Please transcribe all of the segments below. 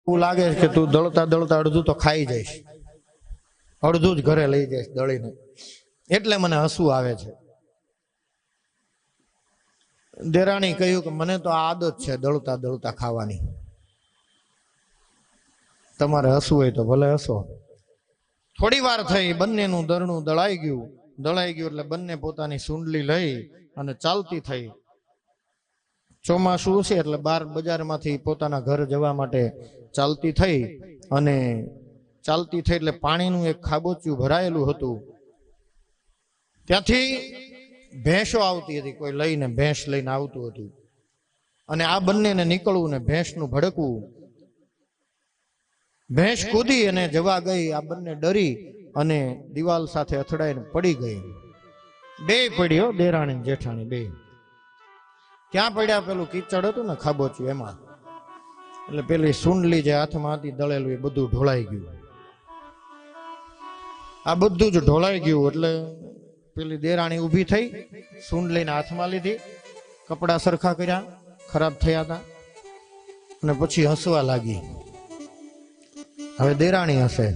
એવું લાગે કે તું દળતા દળતા અડધું તો ખાઈ જઈશ, અડધું જ ઘરે લઈ જઈશ દળીને, એટલે મને હસવું આવે છે. દેરાણી કહ્યું કે મને તો આદત છે દળતા દળતા ખાવાની, તમારે હસવું હોય તો ભલે હસો. થોડી વાર થઈ, બંનેનું દરણું દળાઈ ગયું એટલે બંને પોતાની સુંડલી લઈ અને ચાલતી થઈ. ચોમાસું છે એટલે બાર બજારમાંથી પોતાના ઘર જવા માટે ચાલતી થઈ, અને ચાલતી થઈ એટલે પાણીનું એક ખાબોચિયું ભરાયેલું હતું. ત્યાંથી ભેંસો આવતી હતી, કોઈ લઈને ભેંસ લઈને આવતું હતું, અને આ બંનેને નીકળવું ને ભેંસનું ભડકવું. ભેંસ કૂદી અને જવા ગઈ, આ બંને ડરી અને દિવાલ સાથે અથડાઈને પડી ગઈ. બે પડ્યો, દેરાણી જેઠાણી બે. ક્યાં પડ્યા? પેલું કીચડ હતું ને ખાબોચિયું એમાં. એટલે પેલી સુંડલી જે હાથમાં હતી દળેલું એ બધું ઢોળાઈ ગયું. આ બધું જ ઢોળાઈ ગયું એટલે પેલી દેરાણી ઊભી થઈ, સુંડલીને હાથમાં લીધી, કપડા સરખા કર્યા, ખરાબ થયા હતા, અને પછી હસવા લાગી. હવે દેરાણી હસે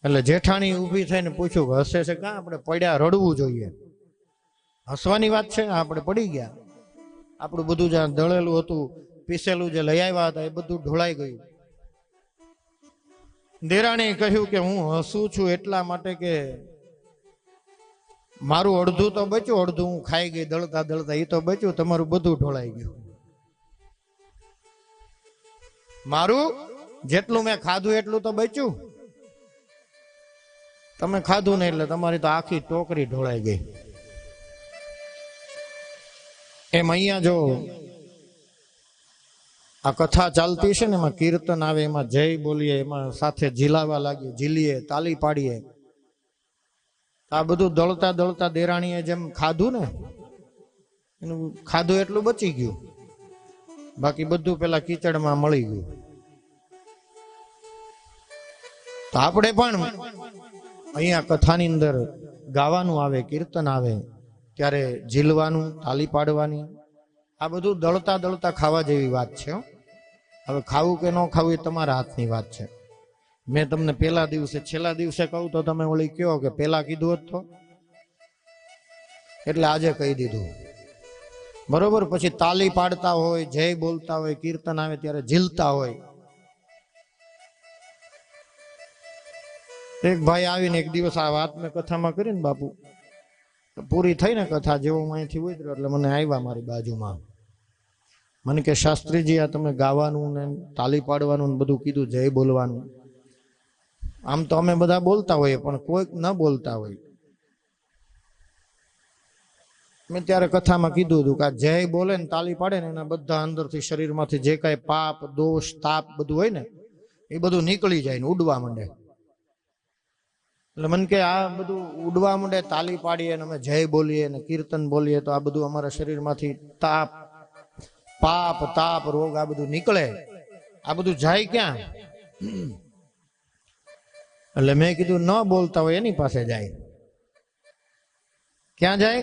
એટલે જેઠાણી ઊભી થઈને પૂછ્યું કે હસે છે કાં? આપણે પડ્યા, રડવું જોઈએ, હસવાની વાત છે, આપણે પડી ગયા. આપણું બધું જ્યાં દળેલું હતું, પીસેલું જે લઈ આવ્યા હતા એ બધું ઢોળાઈ ગયું. દેરાણીએ કહ્યું કે હું હસું છું એટલા માટે કે મારું અડધું તો બચ્યું, અડધું હું ખાઈ ગઈ દળતા દળતા, એ તો બચ્યું, તમારું બધું ઢોળાઈ ગયું. મારું જેટલું મેં ખાધું એટલું તો બચ્યું, તમે ખાધું નહીં એટલે તમારી તો આખી ટોકરી ઢોળાઈ ગઈ. એમ અહીંયા જો આ કથા ચાલતી છે ને, એમાં કીર્તન આવે, એમાં જય બોલીએ, એમાં સાથે ઝીલાવા લાગીએ, ઝીલીએ, તાલી પાડીએ. આ બધું દળતા દળતા દેરાણીએ જેમ ખાધું ને, એનું ખાધું એટલું બચી ગયું, બાકી બધું પેલા કીચડમાં મળી ગયું. તો આપણે પણ અહીંયા કથાની અંદર ગાવાનું આવે, કીર્તન આવે ત્યારે ઝીલવાનું, તાલી પાડવાની, આ બધું દળતા દળતા ખાવા જેવી વાત છે. હવે ખાવું કે ન ખાવું એ તમારા હાથની વાત છે. મેં તમને પેલા દિવસે, છેલ્લા દિવસે કહું તો તમે ઓલી કયો કે પેલા કીધું હોત તો, એટલે આજે કહી દીધું, બરોબર. પછી તાલી પાડતા હોય, જય બોલતા હોય, કીર્તન આવે ત્યારે ઝીલતા હોય. એક ભાઈ આવીને એક દિવસ આ વાત મેં કથામાં કરી ને બાપુ, પૂરી થઈ ને કથા, જેવો હું અહીંથી ઉતર્યો એટલે મને આવ્યા મારી બાજુમાં, મને કે શાસ્ત્રીજી આ તમે ગાવાનું ને તાલી પાડવાનું ને બધું કીધું, જય બોલવાનું, આમ તો અમે બધા બોલતા હોઈએ પણ કોઈક ન બોલતા હોય. મેં ત્યારે કથામાં કીધું હતું કે આ જય બોલે ને તાલી પાડે ને એના બધા અંદરથી શરીરમાંથી જે કાંઈ પાપ, દોષ, તાપ બધું હોય ને એ બધું નીકળી જાય ને ઉડવા માંડે. એટલે મને કે આ બધું ઉડવા માંડે, તાલી પાડીએ ને અમે જય બોલીએ ને કીર્તન બોલીએ તો આ બધું અમારા શરીરમાંથી તાપ, પાપ, તાપ, રોગ આ બધું નીકળે. આ બધું જાય ક્યાં? એટલે મેં કીધું ન બોલતા હોય એની પાસે જાય. ક્યાં જાય?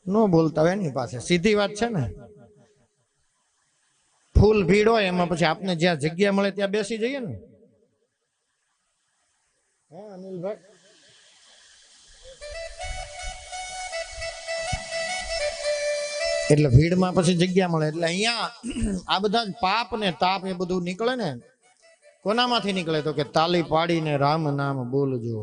ન બોલતા હોય એની પાસે. સીધી વાત છે ને. ફૂલ ભીડ હોય એમાં પછી આપને જ્યાં જગ્યા મળે ત્યાં બેસી જઈએ ને. અનિલભાઈ, એટલે ભીડમાં પછી જગ્યા મળે. એટલે અહીંયા આ બધા પાપ ને તાપ એ બધું નીકળે ને, કોનામાંથી નીકળે? તો કે તાલી પાડીને રામ નામ બોલજો.